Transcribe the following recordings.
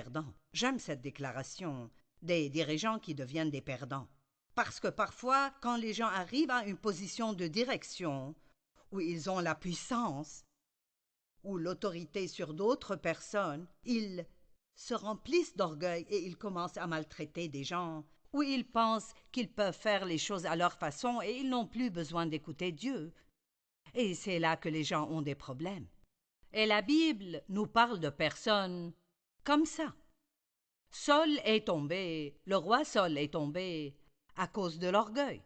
perdants. J'aime cette déclaration des dirigeants qui deviennent des perdants. Parce que parfois, quand les gens arrivent à une position de direction, où ils ont la puissance ou l'autorité sur d'autres personnes, ils se remplissent d'orgueil et ils commencent à maltraiter des gens, où ils pensent qu'ils peuvent faire les choses à leur façon et ils n'ont plus besoin d'écouter Dieu. Et c'est là que les gens ont des problèmes. Et la Bible nous parle de personnes comme ça. Saul est tombé, le roi Saul est tombé à cause de l'orgueil.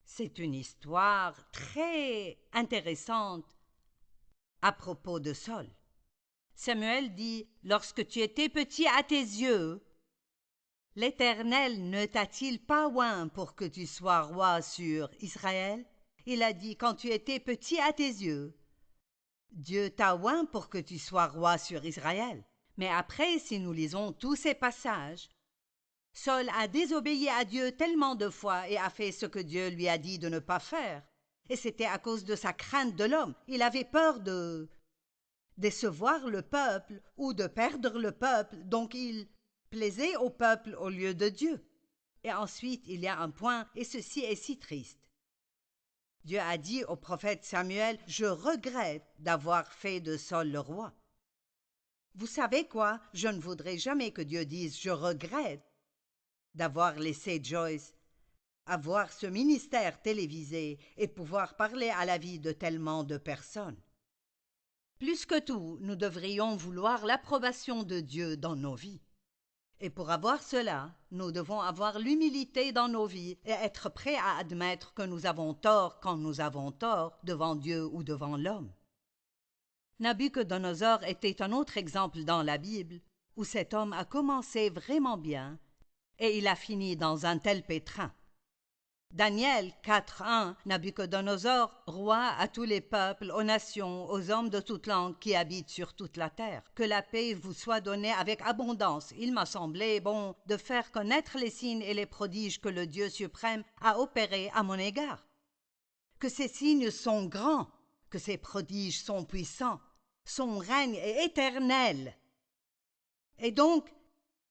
C'est une histoire très intéressante à propos de Saul. Samuel dit, « Lorsque tu étais petit à tes yeux, l'Éternel ne t'a-t-il pas oint pour que tu sois roi sur Israël ?» Il a dit, « Quand tu étais petit à tes yeux, Dieu t'a oint pour que tu sois roi sur Israël. » Mais après, si nous lisons tous ces passages, Saul a désobéi à Dieu tellement de fois et a fait ce que Dieu lui a dit de ne pas faire. Et c'était à cause de sa crainte de l'homme. Il avait peur de décevoir le peuple ou de perdre le peuple, donc il plaisait au peuple au lieu de Dieu. Et ensuite, il y a un point, et ceci est si triste. Dieu a dit au prophète Samuel, « Je regrette d'avoir fait de Saul le roi. » Vous savez quoi? Je ne voudrais jamais que Dieu dise « Je regrette d'avoir laissé Joyce avoir ce ministère télévisé et pouvoir parler à la vie de tellement de personnes. » Plus que tout, nous devrions vouloir l'approbation de Dieu dans nos vies. Et pour avoir cela, nous devons avoir l'humilité dans nos vies et être prêts à admettre que nous avons tort quand nous avons tort devant Dieu ou devant l'homme. Nabuchodonosor était un autre exemple dans la Bible où cet homme a commencé vraiment bien et il a fini dans un tel pétrin. Daniel 4.1, Nabuchodonosor, roi à tous les peuples, aux nations, aux hommes de toute langue qui habitent sur toute la terre. Que la paix vous soit donnée avec abondance. Il m'a semblé bon de faire connaître les signes et les prodiges que le Dieu suprême a opérés à mon égard. Que ces signes sont grands, que ces prodiges sont puissants, son règne est éternel. Et donc,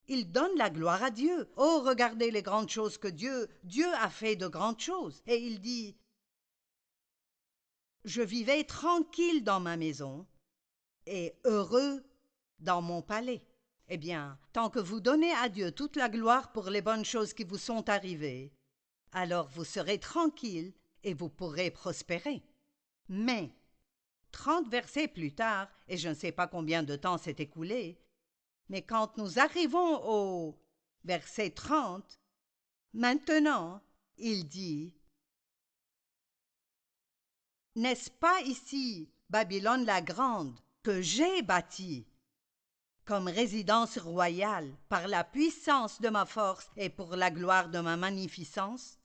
il donne la gloire à Dieu. Oh, regardez les grandes choses que Dieu a fait de grandes choses. Et il dit, je vivais tranquille dans ma maison et heureux dans mon palais. Eh bien, tant que vous donnez à Dieu toute la gloire pour les bonnes choses qui vous sont arrivées, alors vous serez tranquille et vous pourrez prospérer. Mais 30 versets plus tard, et je ne sais pas combien de temps s'est écoulé, mais quand nous arrivons au verset 30, maintenant, il dit, « N'est-ce pas ici, Babylone la grande, que j'ai bâtie comme résidence royale par la puissance de ma force et pour la gloire de ma magnificence ?»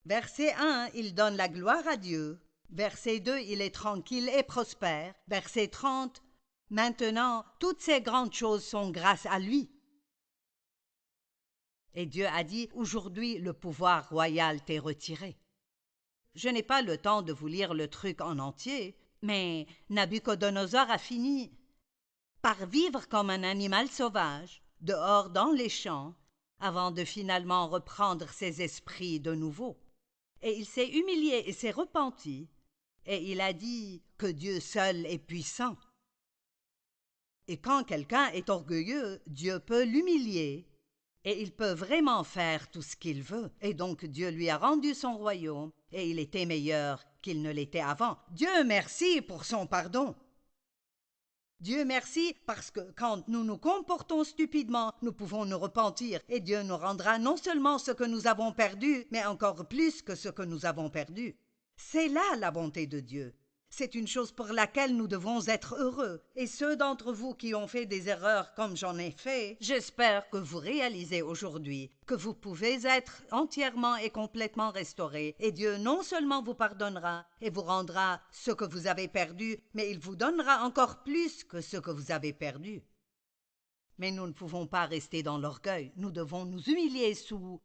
Verset 1, il donne la gloire à Dieu. Verset 2, il est tranquille et prospère. Verset 30, maintenant, toutes ces grandes choses sont grâce à lui. Et Dieu a dit, aujourd'hui, le pouvoir royal t'est retiré. Je n'ai pas le temps de vous lire le truc en entier, mais Nabuchodonosor a fini par vivre comme un animal sauvage, dehors dans les champs, avant de finalement reprendre ses esprits de nouveau. Et il s'est humilié et s'est repenti, et il a dit que Dieu seul est puissant. Et quand quelqu'un est orgueilleux, Dieu peut l'humilier, et il peut vraiment faire tout ce qu'il veut. Et donc Dieu lui a rendu son royaume, et il était meilleur qu'il ne l'était avant. Dieu merci pour son pardon. Dieu merci parce que quand nous nous comportons stupidement, nous pouvons nous repentir et Dieu nous rendra non seulement ce que nous avons perdu, mais encore plus que ce que nous avons perdu. C'est là la bonté de Dieu. C'est une chose pour laquelle nous devons être heureux. Et ceux d'entre vous qui ont fait des erreurs comme j'en ai fait, j'espère que vous réalisez aujourd'hui que vous pouvez être entièrement et complètement restaurés. Et Dieu non seulement vous pardonnera et vous rendra ce que vous avez perdu, mais il vous donnera encore plus que ce que vous avez perdu. Mais nous ne pouvons pas rester dans l'orgueil. Nous devons nous humilier sous